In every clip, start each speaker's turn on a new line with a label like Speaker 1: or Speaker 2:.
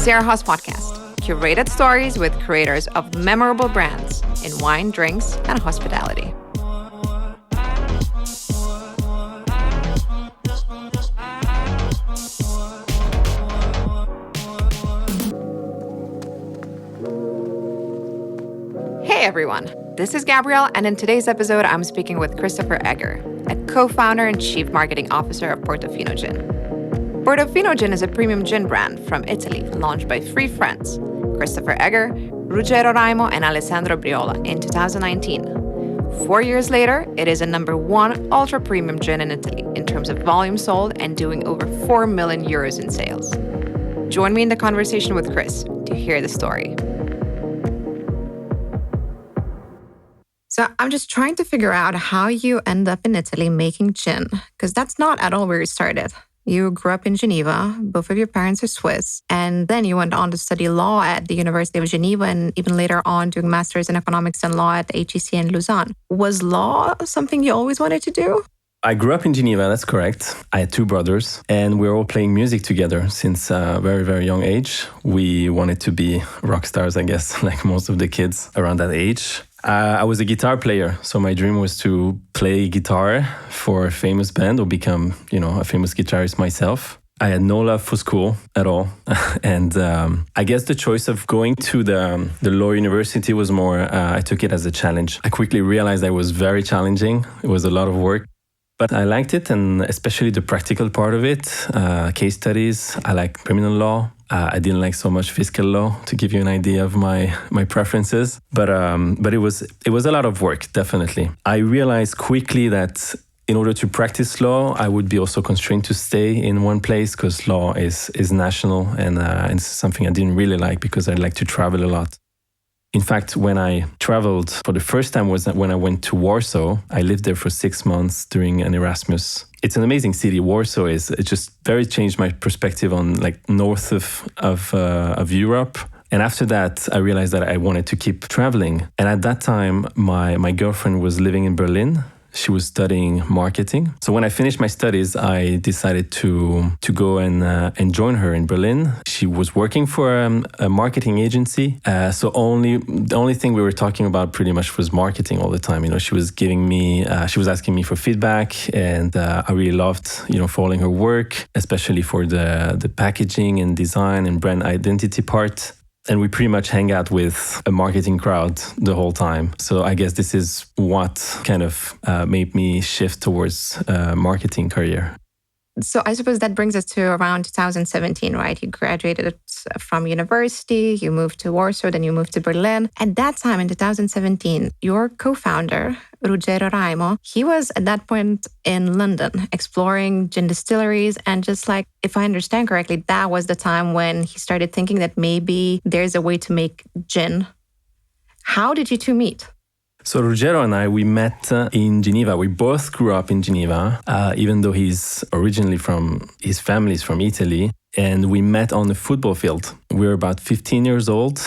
Speaker 1: Sarah Haas Podcast, curated stories with creators of memorable brands in wine, drinks, and hospitality. Hey everyone, this is Gabrielle, and in today's episode, I'm speaking with Christopher Egger, a co-founder and chief marketing officer of Portofino Gin. Portofino Gin is a premium gin brand from Italy, launched by three friends, Christopher Egger, Ruggero Raymo, and Alessandro Briola in 2019. 4 years later, it is a #1 ultra-premium gin in Italy in terms of volume sold and doing over 4 million euros in sales. Join me in the conversation with Chris to hear the story. So I'm just trying to figure out how you end up in Italy making gin, because that's not at all where you started. You grew up in Geneva, both of your parents are Swiss, and then you went on to study law at the University of Geneva and even later on doing masters in economics and law at the HEC in Lausanne. Was law something you always wanted to do?
Speaker 2: I grew up in Geneva, that's correct. I had two brothers, and we were all playing music together since a very, very young age. We wanted to be rock stars, I guess, like most of the kids around that age. I was a guitar player, so my dream was to play guitar for a famous band or become, a famous guitarist myself. I had no love for school at all. And I guess the choice of going to the law university was more, I took it as a challenge. I quickly realized that it was very challenging. It was a lot of work. But I liked it, and especially the practical part of it, case studies. I like criminal law. I didn't like so much fiscal law, to give you an idea of my preferences. But it was a lot of work, definitely. I realized quickly that in order to practice law, I would be also constrained to stay in one place because law is national, and it's something I didn't really like because I like to travel a lot. In fact, when I traveled for the first time was when I went to Warsaw. I lived there for 6 months during an Erasmus. It's an amazing city. Warsaw it just very changed my perspective on like north of Europe. And after that, I realized that I wanted to keep traveling. And at that time, my girlfriend was living in Berlin. She was studying marketing. So when I finished my studies, I decided to go and join her in Berlin. She was working for a marketing agency. So the only thing we were talking about pretty much was marketing all the time. She was she was asking me for feedback, and I really loved, following her work, especially for the packaging and design and brand identity part. And we pretty much hang out with a marketing crowd the whole time. So I guess this is what kind of made me shift towards a marketing career.
Speaker 1: So I suppose that brings us to around 2017, right? You graduated from university, you moved to Warsaw, then you moved to Berlin. At that time in 2017, your co-founder, Ruggero Raymo, he was at that point in London exploring gin distilleries. And just like, if I understand correctly, that was the time when he started thinking that maybe there's a way to make gin. How did you two meet?
Speaker 2: So Ruggero and I, we met in Geneva. We both grew up in Geneva, even though his family is from Italy. And we met on the football field. We were about 15 years old.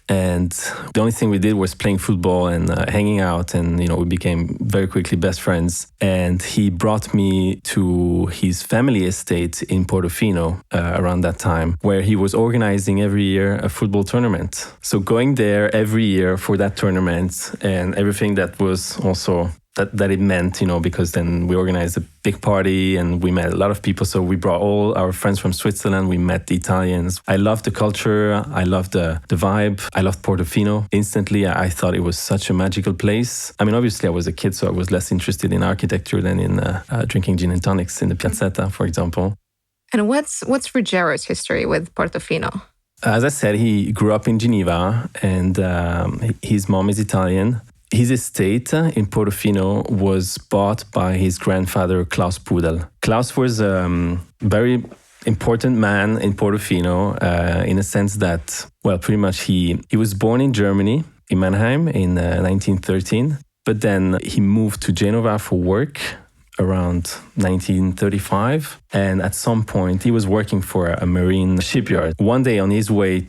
Speaker 2: And the only thing we did was playing football and hanging out. And, we became very quickly best friends. And he brought me to his family estate in Portofino around that time, where he was organizing every year a football tournament. So going there every year for that tournament and everything that was also that it meant, because then we organized a big party and we met a lot of people. So we brought all our friends from Switzerland. We met the Italians. I loved the culture. I loved the vibe. I loved Portofino. Instantly, I thought it was such a magical place. I mean, obviously, I was a kid, so I was less interested in architecture than in drinking gin and tonics in the Piazzetta, for example.
Speaker 1: And what's Ruggero's history with Portofino?
Speaker 2: As I said, he grew up in Geneva, and his mom is Italian. His estate in Portofino was bought by his grandfather, Klaus Pudel. Klaus was a very important man in Portofino in a sense that, pretty much he was born in Germany, in Mannheim, in 1913. But then he moved to Genova for work around 1935. And at some point, he was working for a marine shipyard. One day on his way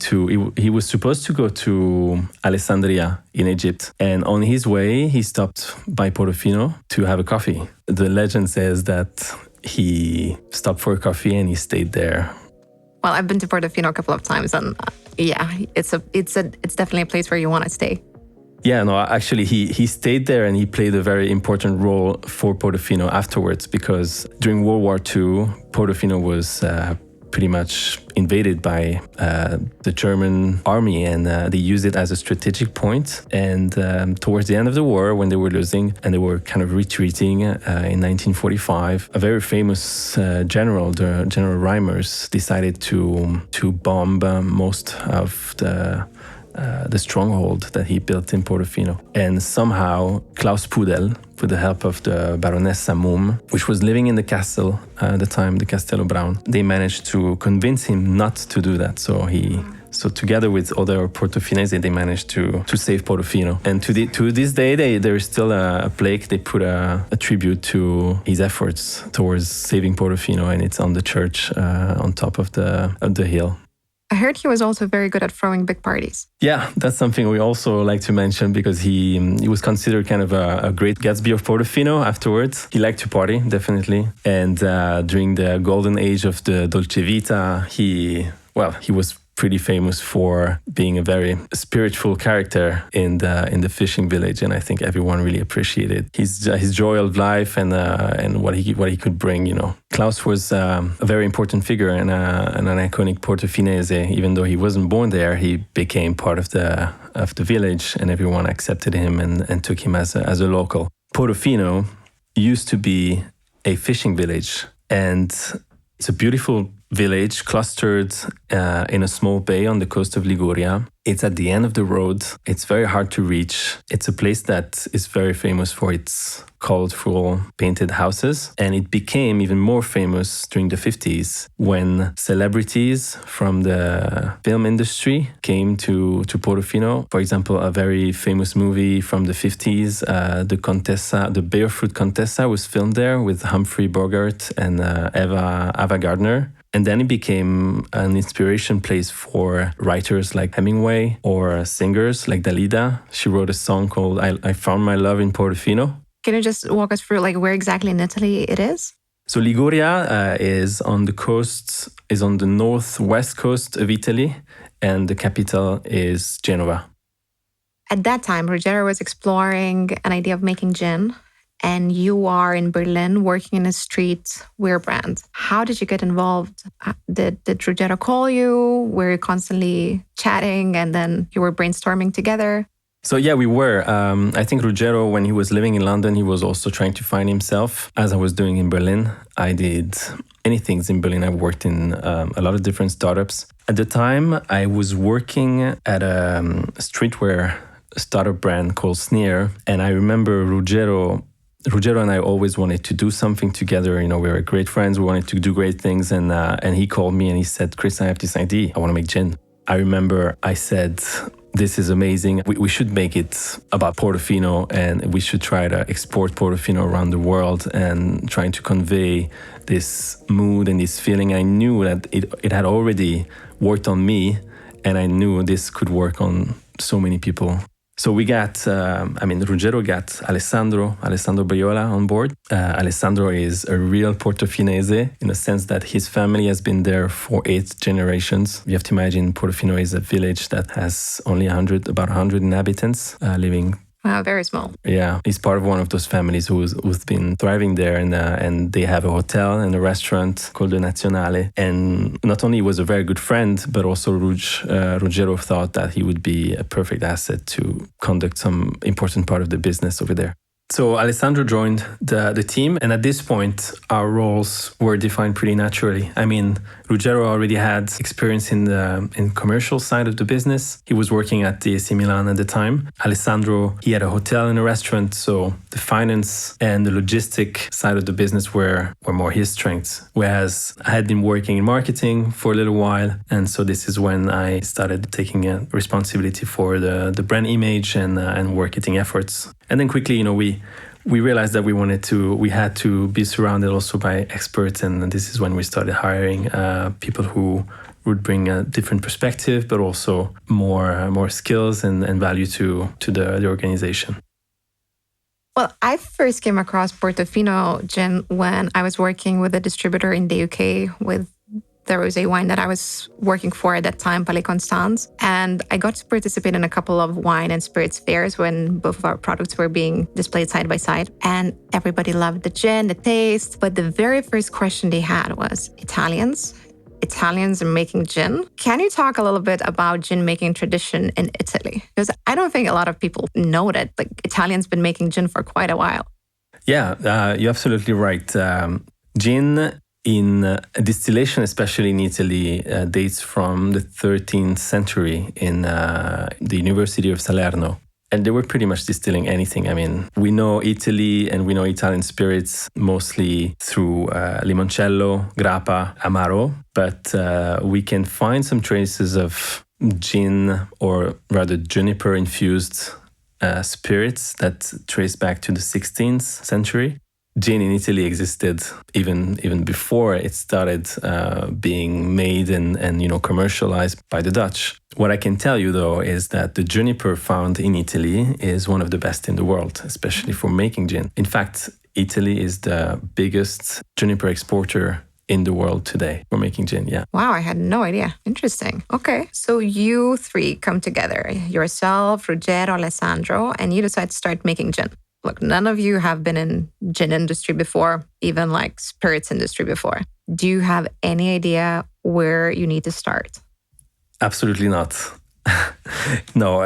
Speaker 2: he was supposed to go to Alessandria in Egypt. And on his way, he stopped by Portofino to have a coffee. The legend says that he stopped for a coffee and he stayed there
Speaker 1: Well, I've been to Portofino a couple of times, and yeah, it's definitely a place where you want to stay.
Speaker 2: Yeah, no, actually, he stayed there and he played a very important role for Portofino afterwards, because during World War II, Portofino was pretty much invaded by the German army, and they used it as a strategic point. And towards the end of the war, when they were losing and they were kind of retreating in 1945, a very famous general, the General Reimers, decided to bomb most of the stronghold that he built in Portofino. And somehow Klaus Pudel, with the help of the Baronessa Mumm, which was living in the castle at the time, the Castello Braun, they managed to convince him not to do that. So together with other Portofinese, they managed to save Portofino. And to this day, there is still a plaque. They put a tribute to his efforts towards saving Portofino, and it's on the church on top of the hill.
Speaker 1: I heard he was also very good at throwing big parties.
Speaker 2: Yeah, that's something we also like to mention, because he was considered kind of a great Gatsby of Portofino afterwards. He liked to party, definitely. And during the golden age of the Dolce Vita, he was pretty famous for being a very spiritual character in the fishing village, and I think everyone really appreciated his joy of life and what he could bring. You know, Klaus was a very important figure and an iconic Portofinese. Even though he wasn't born there, he became part of the village, and everyone accepted him and took him as a local. Portofino used to be a fishing village, and it's a beautiful village clustered in a small bay on the coast of Liguria. It's at the end of the road. It's very hard to reach. It's a place that is very famous for its colorful painted houses. And it became even more famous during the 50s when celebrities from the film industry came to Portofino. For example, a very famous movie from the 50s, the Barefoot Contessa, was filmed there with Humphrey Bogart and Ava Gardner. And then it became an inspiration place for writers like Hemingway or singers like Dalida. She wrote a song called I Found My Love in Portofino.
Speaker 1: Can you just walk us through where exactly in Italy it is?
Speaker 2: So Liguria is on the northwest coast of Italy, and the capital is Genova.
Speaker 1: At that time, Ruggero was exploring an idea of making gin, and you are in Berlin working in a streetwear brand. How did you get involved? Did Ruggero call you? Were you constantly chatting and then you were brainstorming together?
Speaker 2: So yeah, we were. I think Ruggero, when he was living in London, he was also trying to find himself, as I was doing in Berlin. I did many things in Berlin. I worked in a lot of different startups. At the time, I was working at a streetwear startup brand called Sneer. And I remember Ruggero and I always wanted to do something together. You know, we were great friends. We wanted to do great things. And he called me and he said, Chris, I have this idea. I want to make gin. I remember I said, this is amazing. We should make it about Portofino, and we should try to export Portofino around the world and trying to convey this mood and this feeling. I knew that it had already worked on me, and I knew this could work on so many people. So we got, Ruggero got Alessandro Briola on board. Alessandro is a real Portofinese in the sense that his family has been there for 8 generations. You have to imagine Portofino is a village that has only about 100 inhabitants living.
Speaker 1: Wow, very small.
Speaker 2: Yeah, he's part of one of those families who's been thriving there, and they have a hotel and a restaurant called the Nazionale. And not only was a very good friend, but also Ruggero thought that he would be a perfect asset to conduct some important part of the business over there. So Alessandro joined the team, and at this point, our roles were defined pretty naturally. I mean, Ruggero already had experience in the commercial side of the business. He was working at the AC Milan at the time. Alessandro, he had a hotel and a restaurant, so the finance and the logistic side of the business were more his strengths. Whereas I had been working in marketing for a little while, and so this is when I started taking responsibility for the brand image and marketing efforts. And then quickly, we realized that we had to be surrounded also by experts, and this is when we started hiring people who would bring a different perspective, but also more skills and value to the organization.
Speaker 1: Well, I first came across Portofino Gin when I was working with a distributor in the UK with there was a wine that I was working for at that time, Palais Constance, and I got to participate in a couple of wine and spirits fairs when both of our products were being displayed side by side. And everybody loved the gin, the taste. But the very first question they had was, Italians are making gin. Can you talk a little bit about gin making tradition in Italy? Because I don't think a lot of people know that Italians been making gin for quite a while.
Speaker 2: Yeah, you're absolutely right. Gin in distillation, especially in Italy, dates from the 13th century in the University of Salerno. And they were pretty much distilling anything. I mean, we know Italy and we know Italian spirits mostly through limoncello, grappa, amaro, but we can find some traces of gin, or rather juniper-infused spirits that trace back to the 16th century. Gin in Italy existed even before it started being made and commercialized by the Dutch. What I can tell you, though, is that the juniper found in Italy is one of the best in the world, especially for making gin. In fact, Italy is the biggest juniper exporter in the world today for making gin, yeah.
Speaker 1: Wow, I had no idea. Interesting. Okay, so you three come together, yourself, Ruggero, Alessandro, and you decide to start making gin. Look, none of you have been in gin industry before, even like spirits industry before. Do you have any idea where you need to start?
Speaker 2: Absolutely not. No,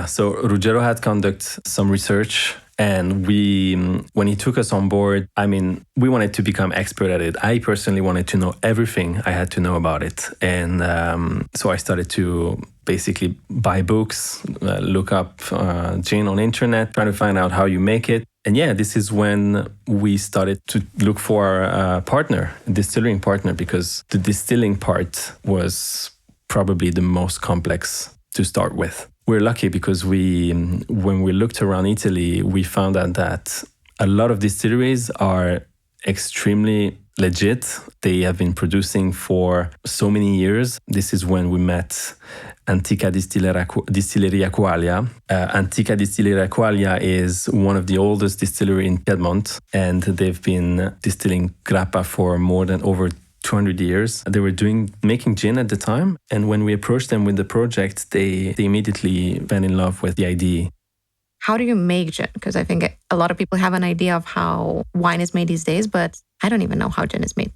Speaker 2: so Ruggero had conducted some research, and when he took us on board, I mean, we wanted to become expert at it. I personally wanted to know everything I had to know about it. And so I started to basically buy books, look up gin on internet, trying to find out how you make it. And yeah, this is when we started to look for a partner, a distilling partner, because the distilling part was probably the most complex to start with. We're lucky because when we looked around Italy, we found out that a lot of distilleries are extremely legit. They have been producing for so many years. This is when we met Antica Distilleria Quaglia. Antica Distilleria Quaglia is one of the oldest distilleries in Piedmont, and they've been distilling grappa for more than over 200 years. They were making gin at the time, and when we approached them with the project, they immediately fell in love with the idea.
Speaker 1: How do you make gin? Because I think a lot of people have an idea of how wine is made these days, but I don't even know how gin is made.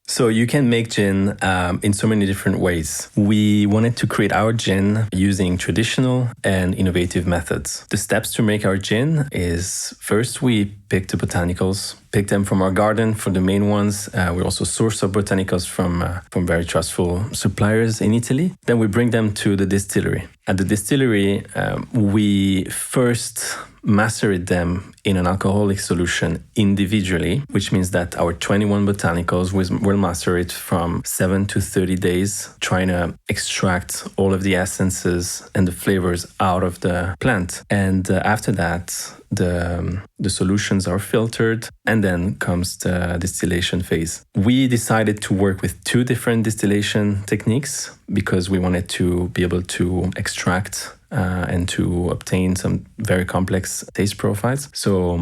Speaker 2: So you can make gin in so many different ways. We wanted to create our gin using traditional and innovative methods. The steps to make our gin is, first we pick the botanicals, pick them from our garden for the main ones. We also source our botanicals from very trustful suppliers in Italy. Then we bring them to the distillery. At the distillery, we first macerate them in an alcoholic solution individually, which means that our 21 botanicals will macerate from 7 to 30 days, trying to extract all of the essences and the flavors out of the plant. And after that, the solutions are filtered, and then comes the distillation phase. We decided to work with two different distillation techniques because we wanted to be able to extract and to obtain some very complex taste profiles. So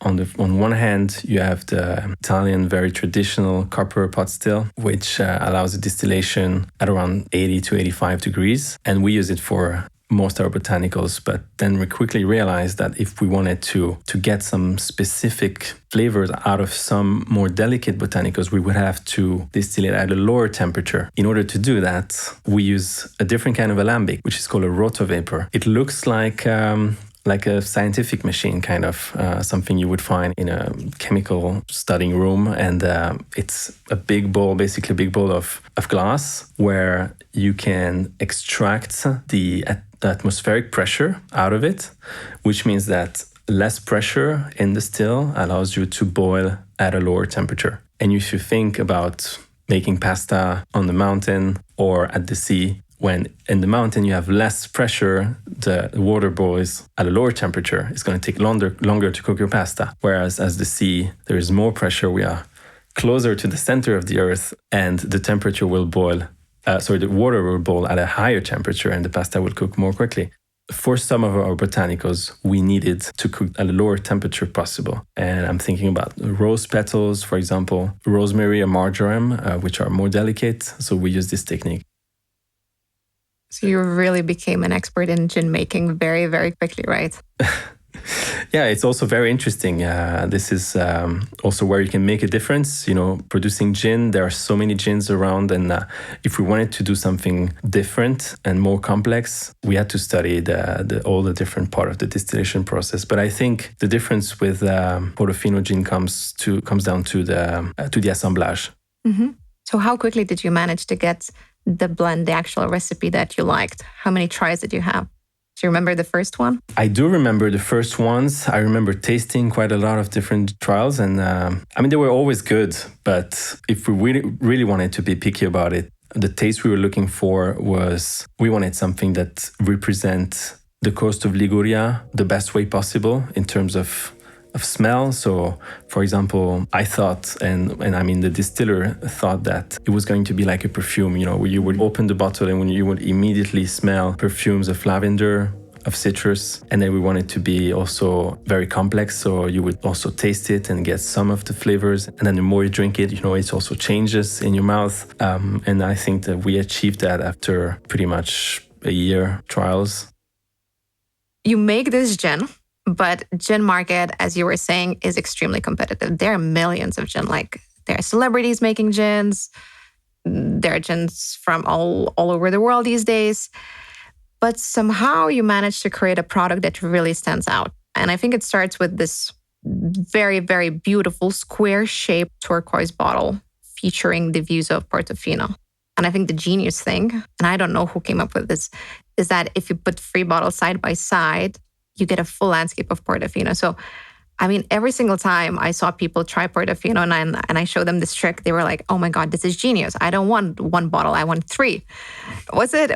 Speaker 2: on one hand, you have the Italian very traditional copper pot still, which allows the distillation at around 80 to 85 degrees. And we use it for most of our botanicals, but then we quickly realized that if we wanted to get some specific flavors out of some more delicate botanicals, we would have to distill it at a lower temperature. In order to do that, we use a different kind of alembic, which is called a rotovapor. It looks like a scientific machine, kind of something you would find in a chemical studying room. And it's a big bowl, basically a big bowl of glass, where you can extract the atmospheric pressure out of it, which means that less pressure in the still allows you to boil at a lower temperature. And if you think about making pasta on the mountain or at the sea, when in the mountain you have less pressure, the water boils at a lower temperature. It's going to take longer to cook your pasta. Whereas as the sea, there is more pressure. We are closer to the center of the earth, and the temperature will boil. The water will boil at a higher temperature, and the pasta will cook more quickly. for some of our botanicals, we needed to cook at a lower temperature possible. And I'm thinking about rose petals, for example, rosemary and marjoram, which are more delicate. So we use this technique.
Speaker 1: So you really became an expert in gin making very, very quickly, right?
Speaker 2: Yeah, it's also very interesting. This is also where you can make a difference. Producing gin, there are so many gins around. And if we wanted to do something different and more complex, we had to study all the different part of the distillation process. But I think the difference with Portofino Gin comes down to the assemblage.
Speaker 1: Mm-hmm. So how quickly did you manage to get the blend, the actual recipe that you liked? How many tries did you have? Do you remember the first one?
Speaker 2: I do remember the first ones. I remember tasting quite a lot of different trials. And they were always good. But if we really wanted to be picky about it, the taste we were looking for was, we wanted something that represents the coast of Liguria the best way possible in terms of smell. So, for example, I thought, and the distiller thought that it was going to be like a perfume, where you would open the bottle and when you would immediately smell perfumes of lavender, of citrus. And then we want it to be also very complex. So you would also taste it and get some of the flavors. And then the more you drink it, it also changes in your mouth. And I think that we achieved that after pretty much a year trials.
Speaker 1: You make this gin. But gin market, as you were saying, is extremely competitive. There are millions of gin. Like there are celebrities making gins. There are gins from all over the world these days. But somehow you managed to create a product that really stands out. And I think it starts with this very, very beautiful square-shaped turquoise bottle featuring the views of Portofino. And I think the genius thing, and I don't know who came up with this, is that if you put 3 bottles side by side, you get a full landscape of Portofino. So, every single time I saw people try Portofino and I showed them this trick, they were like, oh my God, this is genius. I don't want 1 bottle, I want 3. Was it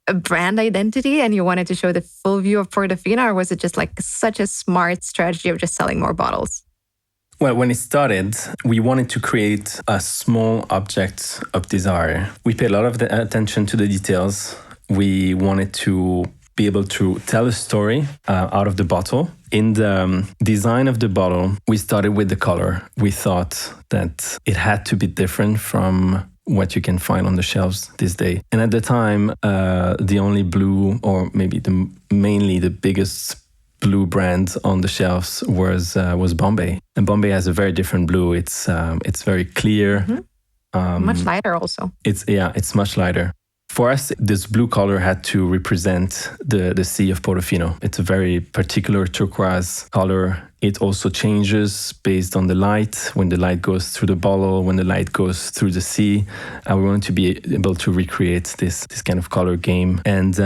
Speaker 1: a brand identity and you wanted to show the full view of Portofino, or was it just like such a smart strategy of just selling more bottles?
Speaker 2: Well, when it started, we wanted to create a small object of desire. We paid a lot of attention to the details. We wanted to be able to tell a story out of the bottle. In the design of the bottle, we started with the color. We thought that it had to be different from what you can find on the shelves this day. And at the time, the only blue, or maybe mainly the biggest blue brand on the shelves was Bombay. And Bombay has a very different blue. It's very clear.
Speaker 1: Mm-hmm. Much lighter also.
Speaker 2: It's much lighter. For us, this blue color had to represent the sea of Portofino. It's a very particular turquoise color. It also changes based on the light, when the light goes through the bottle, when the light goes through the sea. We wanted to be able to recreate this kind of color game. And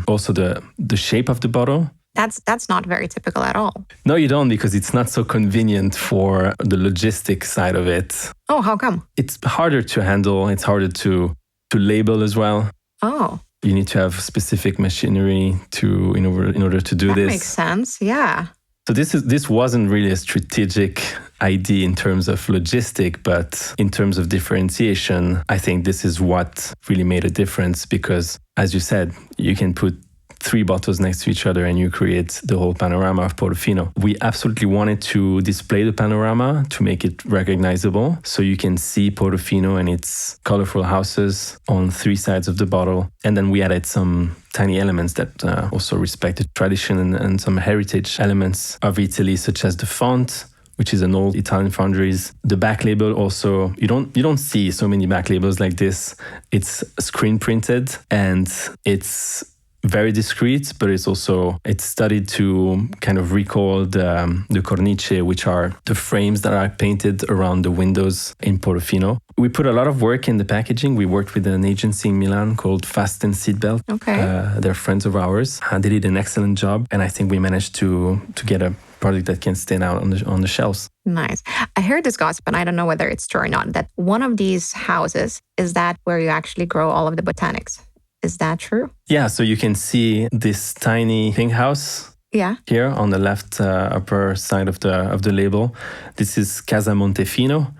Speaker 2: also the shape of the bottle.
Speaker 1: That's not very typical at all.
Speaker 2: No, you don't, because it's not so convenient for the logistic side of it.
Speaker 1: Oh, how come?
Speaker 2: It's harder to handle. It's harder to label as well.
Speaker 1: Oh.
Speaker 2: You need to have specific machinery in order to do this.
Speaker 1: That makes sense, yeah.
Speaker 2: So this wasn't really a strategic idea in terms of logistic, but in terms of differentiation, I think this is what really made a difference, because, as you said, you can put 3 bottles next to each other and you create the whole panorama of Portofino. We absolutely wanted to display the panorama to make it recognizable, so you can see Portofino and its colorful houses on 3 sides of the bottle. And then we added some tiny elements that also respect the tradition and some heritage elements of Italy, such as the font, which is an old Italian foundries. The back label also, you don't see so many back labels like this. It's screen printed and it's very discreet, but it's studied to kind of recall the cornice, which are the frames that are painted around the windows in Portofino. We put a lot of work in the packaging. We worked with an agency in Milan called Fast and Seatbelt.
Speaker 1: Okay.
Speaker 2: They're friends of ours. They did an excellent job, and I think we managed to get a product that can stand out on the shelves.
Speaker 1: Nice. I heard this gossip, and I don't know whether it's true or not, that one of these houses is that where you actually grow all of the botanics. Is that true?
Speaker 2: Yeah, so you can see this tiny pink house here on the left upper side of the label. This is Casa Montefino.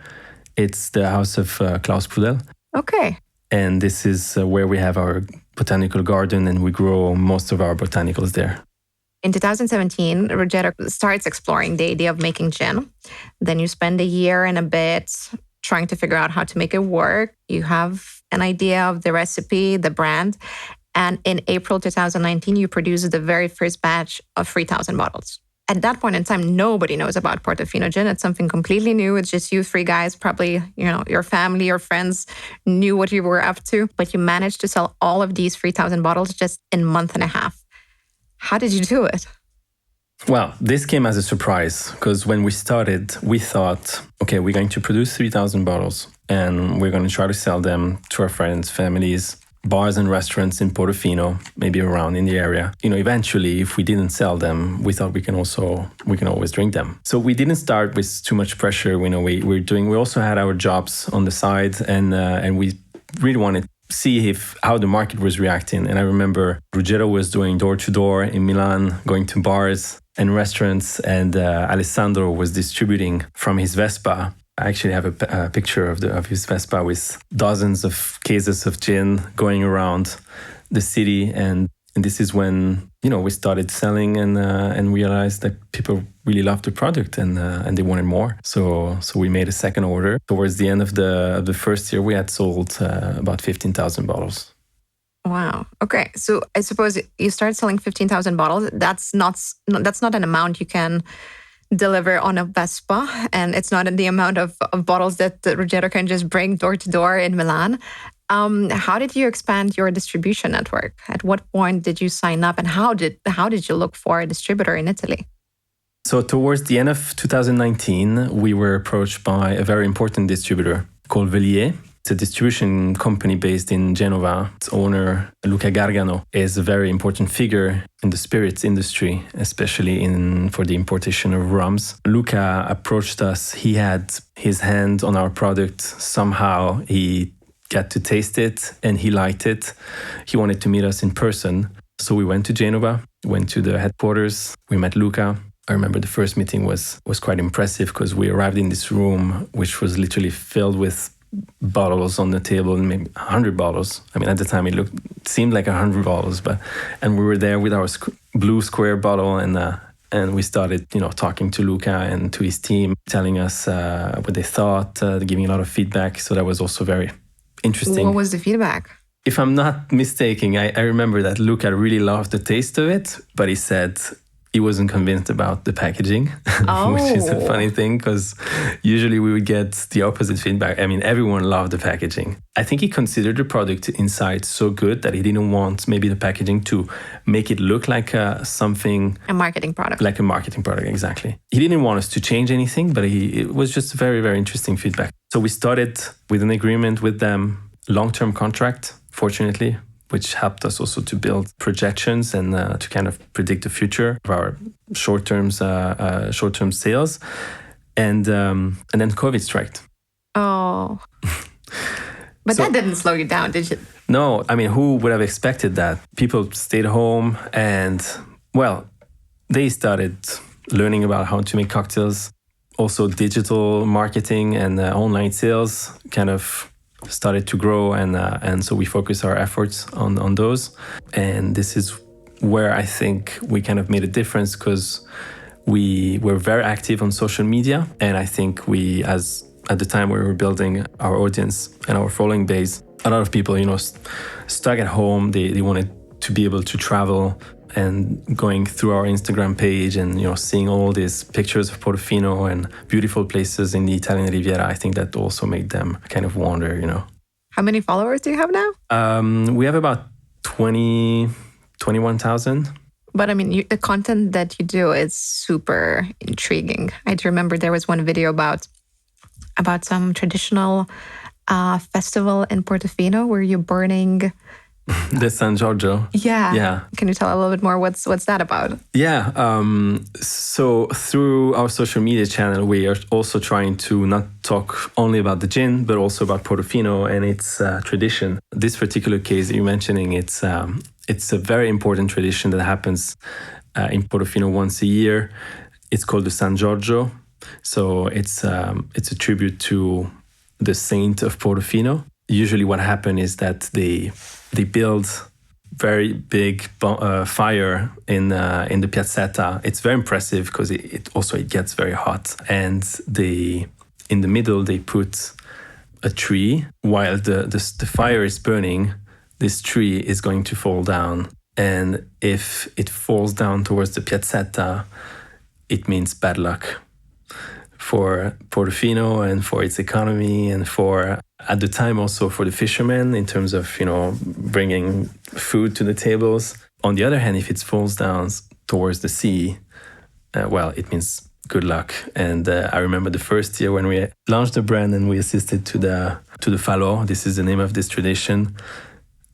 Speaker 2: It's the house of Klaus Prudel.
Speaker 1: Okay.
Speaker 2: And this is where we have our botanical garden, and we grow most of our botanicals there.
Speaker 1: In 2017, Ruggero starts exploring the idea of making gin. Then you spend a year and a bit trying to figure out how to make it work. You have an idea of the recipe, the brand. And in April 2019, you produce the very first batch of 3,000 bottles. At that point in time, nobody knows about Portofino Gin. It's something completely new. It's just you three guys, probably, your family, your friends knew what you were up to. But you managed to sell all of these 3,000 bottles just in a month and a half. How did you do it?
Speaker 2: Well, this came as a surprise because when we started, we thought, okay, we're going to produce 3,000 bottles and we're going to try to sell them to our friends, families, bars and restaurants in Portofino, maybe around in the area. Eventually, if we didn't sell them, we thought we can always drink them. So we didn't start with too much pressure. We also had our jobs on the side, and we really wanted to see how the market was reacting. And I remember Ruggero was doing door-to-door in Milan, going to bars and restaurants, and Alessandro was distributing from his Vespa. I actually have a picture of his Vespa with dozens of cases of gin going around the city, and this is when we started selling and realized that people really loved the product and they wanted more. So we made a second order. Towards the end of the first year, we had sold about 15,000 bottles.
Speaker 1: Wow. Okay. So I suppose you start selling 15,000 bottles. That's not an amount you can deliver on a Vespa, and it's not in the amount of bottles that Ruggero can just bring door to door in Milan. How did you expand your distribution network? At what point did you sign up, and how did you look for a distributor in Italy?
Speaker 2: So towards the end of 2019, we were approached by a very important distributor called Velier. It's a distribution company based in Genova. Its owner, Luca Gargano, is a very important figure in the spirits industry, especially for the importation of rums. Luca approached us. He had his hand on our product. Somehow he got to taste it and he liked it. He wanted to meet us in person. So we went to Genova, went to the headquarters. We met Luca. I remember the first meeting was quite impressive because we arrived in this room, which was literally filled with bottles on the table, maybe 100 bottles. I mean, at the time it seemed like 100 bottles, and we were there with our blue square bottle, and we started, talking to Luca and to his team, telling us what they thought, giving a lot of feedback. So that was also very interesting.
Speaker 1: What was the feedback?
Speaker 2: If I'm not mistaken, I remember that Luca really loved the taste of it, but he said he wasn't convinced about the packaging, which is a funny thing because usually we would get the opposite feedback. I mean, everyone loved the packaging. I think he considered the product inside so good that he didn't want maybe the packaging to make it look like
Speaker 1: a marketing product.
Speaker 2: Like a marketing product, exactly. He didn't want us to change anything, but it was just very, very interesting feedback. So we started with an agreement with them, long-term contract, fortunately, which helped us also to build projections and to kind of predict the future of our short-term sales. And then COVID struck.
Speaker 1: Oh. But that didn't slow you down, did it?
Speaker 2: No, I mean, who would have expected that? People stayed home and, well, they started learning about how to make cocktails. Also, digital marketing and online sales kind of started to grow, and so we focus our efforts on those. And this is where I think we kind of made a difference because we were very active on social media, and I think at the time we were building our audience and our following base, a lot of people stuck at home. They wanted to be able to travel, and going through our Instagram page and seeing all these pictures of Portofino and beautiful places in the Italian Riviera, I think that also made them kind of wonder.
Speaker 1: How many followers do you have now?
Speaker 2: We have about 21,000.
Speaker 1: But I mean, the content that you do is super intriguing. I do remember there was one video about some traditional festival in Portofino where you're burning
Speaker 2: the San Giorgio.
Speaker 1: Yeah. Can you tell a little bit more? What's that about?
Speaker 2: Yeah. So through our social media channel, we are also trying to not talk only about the gin, but also about Portofino and its tradition. This particular case that you're mentioning, it's a very important tradition that happens in Portofino once a year. It's called the San Giorgio. So it's a tribute to the saint of Portofino. usually what happens is that they build very big fire in the piazzetta. It's very impressive because it gets very hot. And in the middle they put a tree. While the fire is burning, this tree is going to fall down. And if it falls down towards the piazzetta, it means bad luck for Portofino and for its economy, and for, at the time, also for the fishermen in terms of, bringing food to the tables. On the other hand, if it falls down towards the sea, it means good luck. And I remember the first year when we launched the brand and we assisted to the falot. This is the name of this tradition.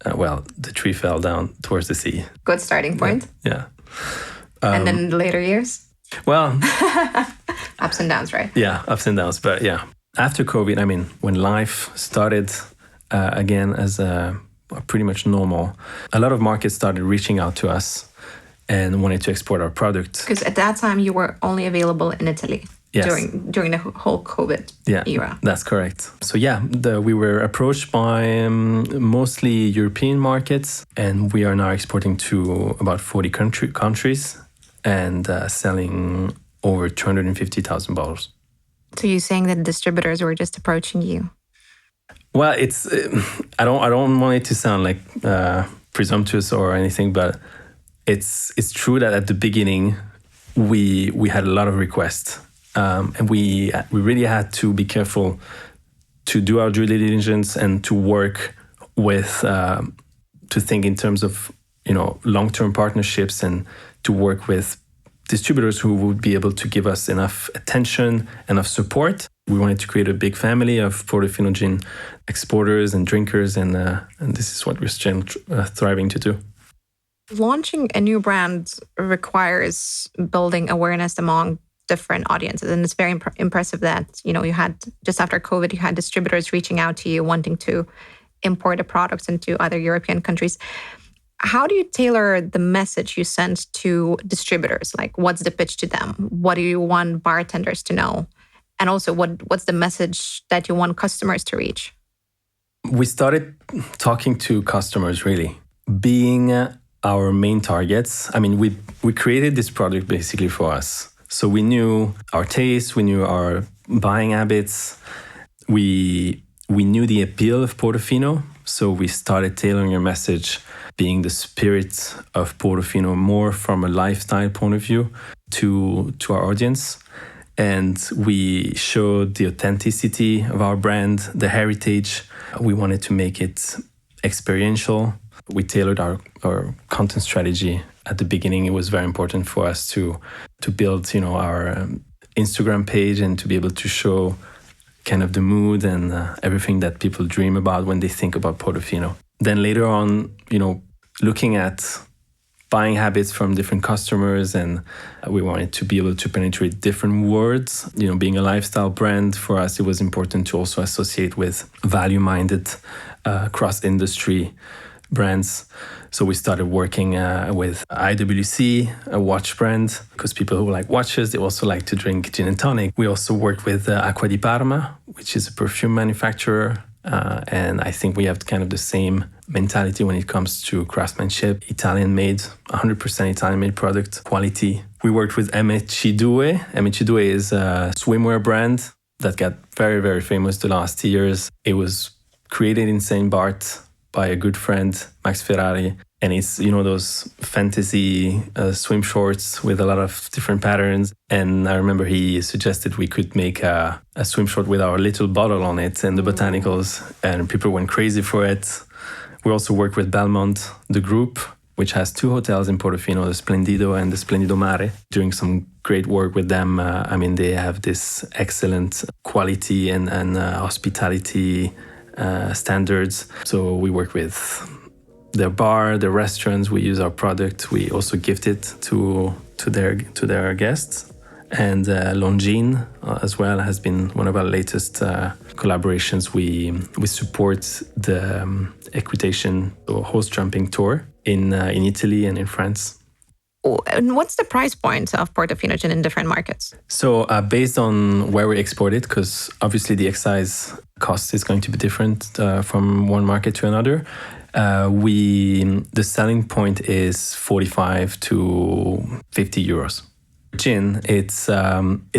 Speaker 2: The tree fell down towards the sea.
Speaker 1: Good starting point.
Speaker 2: Yeah.
Speaker 1: And then in the later years?
Speaker 2: Well...
Speaker 1: ups and downs, right?
Speaker 2: Yeah, ups and downs. But yeah, after COVID, when life started again as pretty much normal, a lot of markets started reaching out to us and wanted to export our product.
Speaker 1: Because at that time, you were only available in Italy.
Speaker 2: Yes.
Speaker 1: During the whole COVID era.
Speaker 2: That's correct. So we were approached by mostly European markets, and we are now exporting to about 40 countries and selling over 250,000 bottles.
Speaker 1: So you're saying that distributors were just approaching you?
Speaker 2: Well, it's I don't want it to sound like presumptuous or anything, but it's true that at the beginning we had a lot of requests, and we really had to be careful to do our due diligence and to work with to think in terms of long-term partnerships, and to work with distributors who would be able to give us enough attention, enough support. We wanted to create a big family of Portofino Gin exporters and drinkers, and this is what we're still thriving to do.
Speaker 1: Launching a new brand requires building awareness among different audiences, and it's very impressive that you had, just after COVID, you had distributors reaching out to you wanting to import the products into other European countries. How do you tailor the message you send to distributors? Like, what's the pitch to them? What do you want bartenders to know? And also, what's the message that you want customers to reach?
Speaker 2: We started talking to customers, really, being our main targets. We created this product basically for us. So we knew our taste, we knew our buying habits, we knew the appeal of Portofino. So we started tailoring our message, being the spirit of Portofino more from a lifestyle point of view to our audience. And we showed the authenticity of our brand, the heritage. We wanted to make it experiential. We tailored our content strategy. At the beginning, it was very important for us to build, our Instagram page and to be able to show kind of the mood and everything that people dream about when they think about Portofino. Then later on, looking at buying habits from different customers, and we wanted to be able to penetrate different words. Being a lifestyle brand, for us, it was important to also associate with value-minded cross-industry brands. So we started working with IWC, a watch brand, because people who like watches, they also like to drink gin and tonic. We also worked with Acqua di Parma, which is a perfume manufacturer. And I think we have kind of the same mentality when it comes to craftsmanship, Italian-made, 100% Italian-made product quality. We worked with Amici2. Amici2 is a swimwear brand that got very, very famous the last years. It was created in St. Bart by a good friend, Max Ferrari. And it's, those fantasy swim shorts with a lot of different patterns. And I remember he suggested we could make a swim short with our little bottle on it and the botanicals. And people went crazy for it. We also work with Belmont, the group, which has 2 hotels in Portofino, the Splendido and the Splendido Mare. Doing some great work with them. They have this excellent quality and hospitality standards. So we work with their bar, their restaurants. We use our product. We also gift it to their guests. And Longines as well has been one of our latest collaborations. We support the equitation or horse jumping tour in Italy and in France.
Speaker 1: And what's the price point of Portofino Gin in different markets?
Speaker 2: So based on where we export it, because obviously the excise Cost is going to be different from one market to another. The selling point is 45 to 50 euros. Gin, it's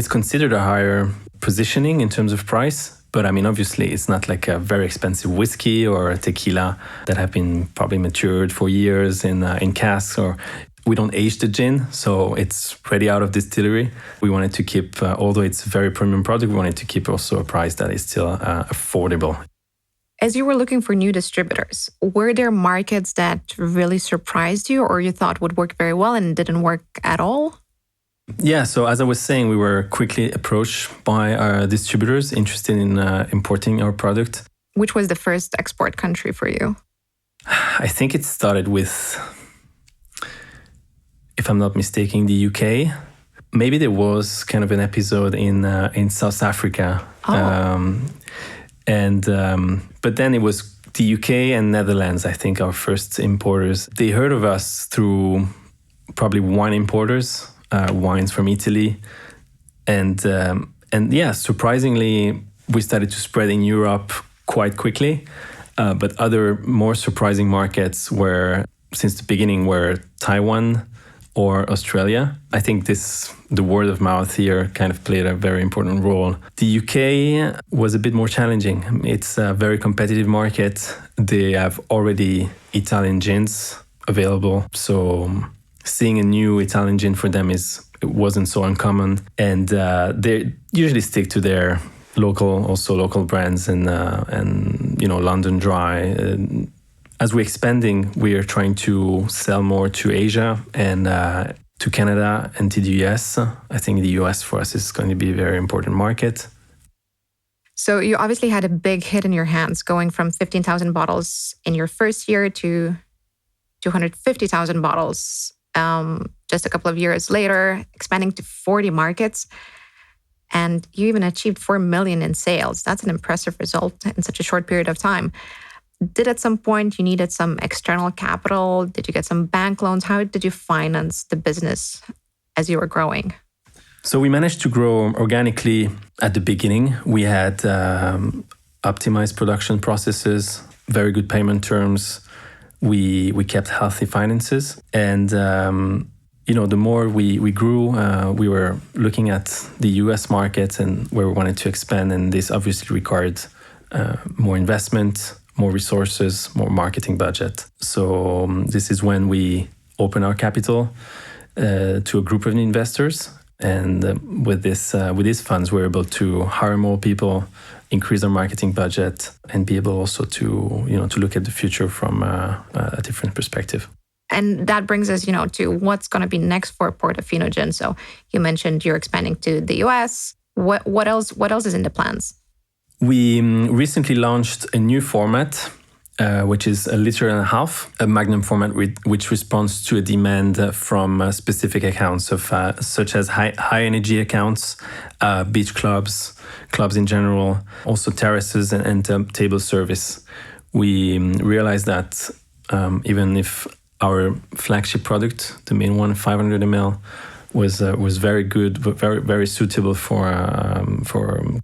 Speaker 2: considered a higher positioning in terms of price. But I mean, obviously, it's not like a very expensive whiskey or a tequila that have been probably matured for years in casks. Or we don't age the gin, so it's ready out of distillery. We wanted to keep, although it's a very premium product, we wanted to keep also a price that is still affordable.
Speaker 1: As you were looking for new distributors, were there markets that really surprised you or you thought would work very well and didn't work at all?
Speaker 2: Yeah, so as I was saying, we were quickly approached by our distributors interested in importing our product.
Speaker 1: Which was the first export country for you?
Speaker 2: I think it started with, if I'm not mistaken, the UK. Maybe there was kind of an episode in South Africa.
Speaker 1: Oh.
Speaker 2: But then it was the UK and Netherlands, I think, our first importers. They heard of us through probably wine importers. Wines from Italy, and yeah, surprisingly, we started to spread in Europe quite quickly. But other more surprising markets were, since the beginning, were Taiwan or Australia. I think the word of mouth here kind of played a very important role. The UK was a bit more challenging. It's a very competitive market. They have already Italian gins available, so seeing a new Italian gin for them it wasn't so uncommon, and they usually stick to their local brands and London Dry. As we're expanding, we are trying to sell more to Asia and to Canada and to the US. I think the US for us is going to be a very important market.
Speaker 1: So you obviously had a big hit in your hands, going from 15,000 bottles in your first year to 250,000 bottles just a couple of years later, expanding to 40 markets. And you even achieved 4 million in sales. That's an impressive result in such a short period of time. Did at some point you needed some external capital? Did you get some bank loans? How did you finance the business as you were growing?
Speaker 2: So we managed to grow organically at the beginning. We had optimized production processes, very good payment terms. We kept healthy finances, and the more we grew, we were looking at the U.S. market and where we wanted to expand, and this obviously required more investment, more resources, more marketing budget. So this is when we opened our capital to a group of investors, and with these funds, we're able to hire more people, increase our marketing budget, and be able also to look at the future from a different perspective.
Speaker 1: And that brings us, to what's going to be next for Portofino Gin. So you mentioned you're expanding to the US. What else is in the plans?
Speaker 2: We recently launched a new format, which is 1.5 liters, a magnum format which responds to a demand from specific accounts such as high energy accounts, beach clubs in general, also terraces and table service. We realized that even if our flagship product, the main one, 500 ml, was very good, but very, very suitable for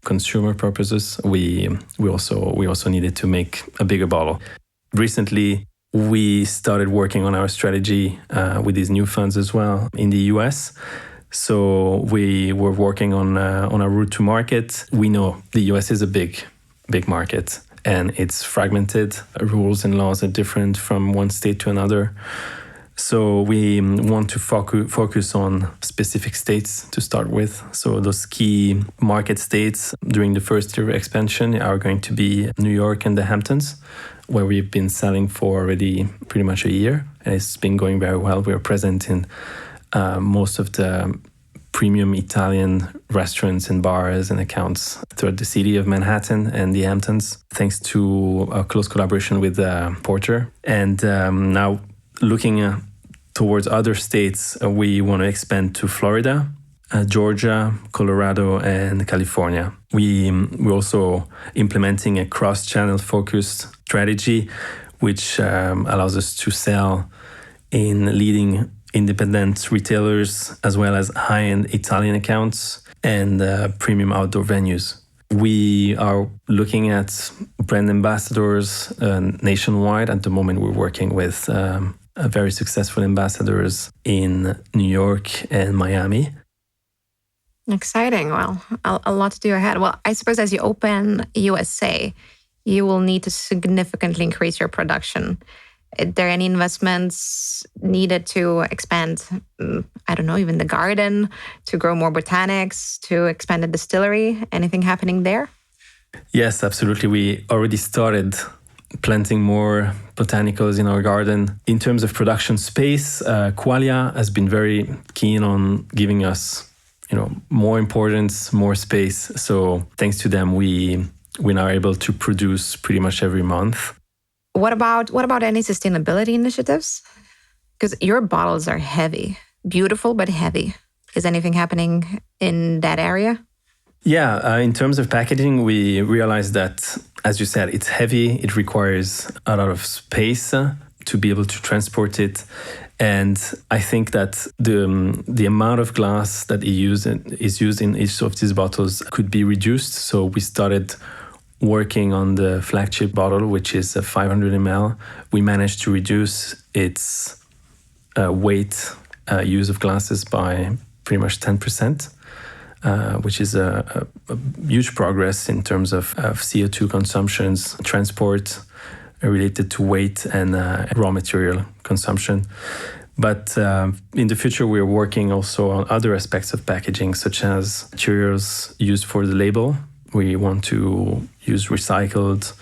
Speaker 2: consumer purposes, we also needed to make a bigger bottle. Recently, we started working on our strategy with these new funds as well in the US. So we were working on a route to market. We know the US is a big market, and it's fragmented. Rules and laws are different from one state to another. So we want to focus on specific states to start with. So those key market states during the first year of expansion are going to be New York and the Hamptons, where we've been selling for already pretty much a year. And it's been going very well. We're present in most of the premium Italian restaurants and bars and accounts throughout the city of Manhattan and the Hamptons, thanks to a close collaboration with Porter. And now looking towards other states, we want to expand to Florida, Georgia, Colorado, and California. We're also implementing a cross-channel focused strategy, which allows us to sell in leading independent retailers, as well as high-end Italian accounts and premium outdoor venues. We are looking at brand ambassadors nationwide. At the moment, we're working with very successful ambassadors in New York and Miami.
Speaker 1: Exciting. Well, a lot to do ahead. Well, I suppose as you open USA, you will need to significantly increase your production. Are there any investments needed to expand, I don't know, even the garden, to grow more botanics, to expand the distillery? Anything happening there?
Speaker 2: Yes, absolutely. We already started planting more botanicals in our garden. In terms of production space, Qualia has been very keen on giving us, more importance, more space. So thanks to them, we're now able to produce pretty much every month.
Speaker 1: What about any sustainability initiatives? Because your bottles are heavy, beautiful but heavy. Is anything happening in that area?
Speaker 2: Yeah, in terms of packaging, we realized that, as you said, it's heavy. It requires a lot of space to be able to transport it. And I think that the amount of glass that is used in each of these bottles could be reduced. So we started working on the flagship bottle, which is a 500 ml. We managed to reduce its weight use of glasses by pretty much 10%. Which is a huge progress in terms of CO2 consumptions, transport related to weight and raw material consumption. But in the future, we're working also on other aspects of packaging, such as materials used for the label. We want to use recycled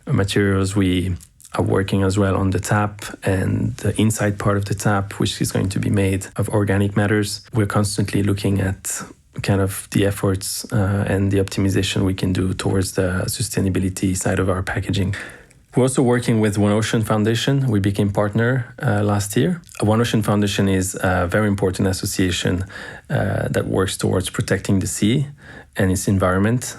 Speaker 2: materials. We are working as well on the tap and the inside part of the tap, which is going to be made of organic matters. We're constantly looking at kind of the efforts and the optimization we can do towards the sustainability side of our packaging. We're also working with One Ocean Foundation. We became partner last year. One Ocean Foundation is a very important association that works towards protecting the sea and its environment.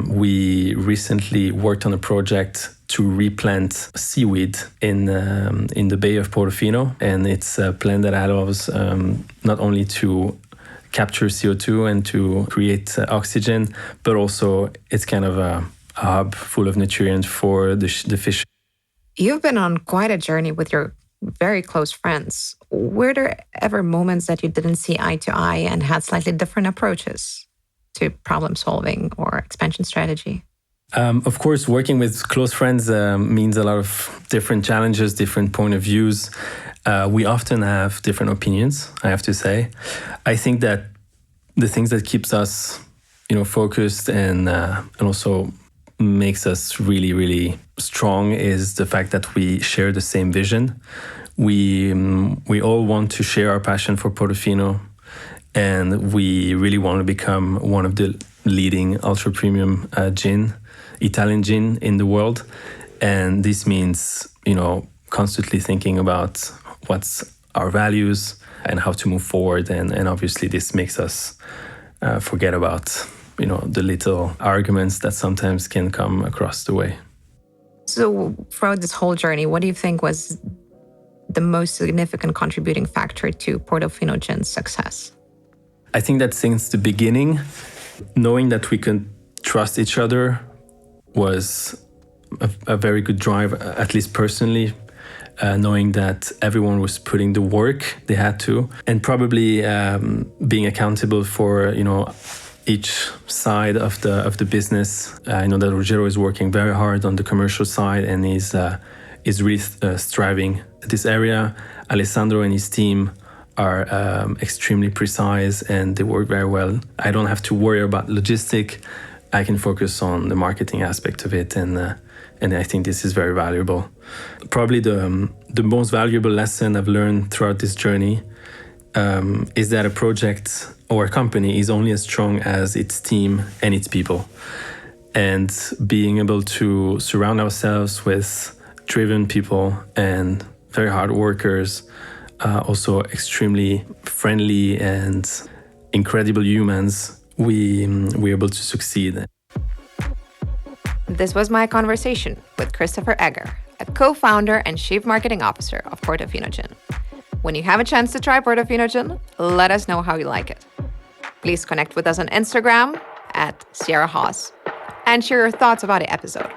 Speaker 2: We recently worked on a project to replant seaweed in the Bay of Portofino, and it's a plant that allows not only to capture CO2 and to create oxygen, but also it's kind of a hub full of nutrients for the fish.
Speaker 1: You've been on quite a journey with your very close friends. Were there ever moments that you didn't see eye to eye and had slightly different approaches to problem solving or expansion strategy?
Speaker 2: Of course, working with close friends means a lot of different challenges, different point of views. We often have different opinions, I have to say. I think that the things that keeps us, focused and also makes us really, really strong is the fact that we share the same vision. We all want to share our passion for Portofino, and we really want to become one of the leading ultra premium Italian gin in the world. And this means, constantly thinking about what's our values and how to move forward. And obviously this makes us forget about, the little arguments that sometimes can come across the way.
Speaker 1: So throughout this whole journey, what do you think was the most significant contributing factor to Portofino Gin's success?
Speaker 2: I think that since the beginning, knowing that we can trust each other was a very good drive, at least personally. Knowing that everyone was putting the work they had to, and probably being accountable for each side of the business. I know that Ruggero is working very hard on the commercial side and is really striving at this area. Alessandro and his team are extremely precise and they work very well. I don't have to worry about logistic. I can focus on the marketing aspect of it, and I think this is very valuable. Probably the most valuable lesson I've learned throughout this journey is that a project or a company is only as strong as its team and its people. And being able to surround ourselves with driven people and very hard workers, also extremely friendly and incredible humans, we're able to succeed.
Speaker 1: This was my conversation with Christopher Egger, a co-founder and chief marketing officer of Portofino Gin. When you have a chance to try Portofino Gin, let us know how you like it. Please connect with us on Instagram @Sierra Haas. and share your thoughts about the episode.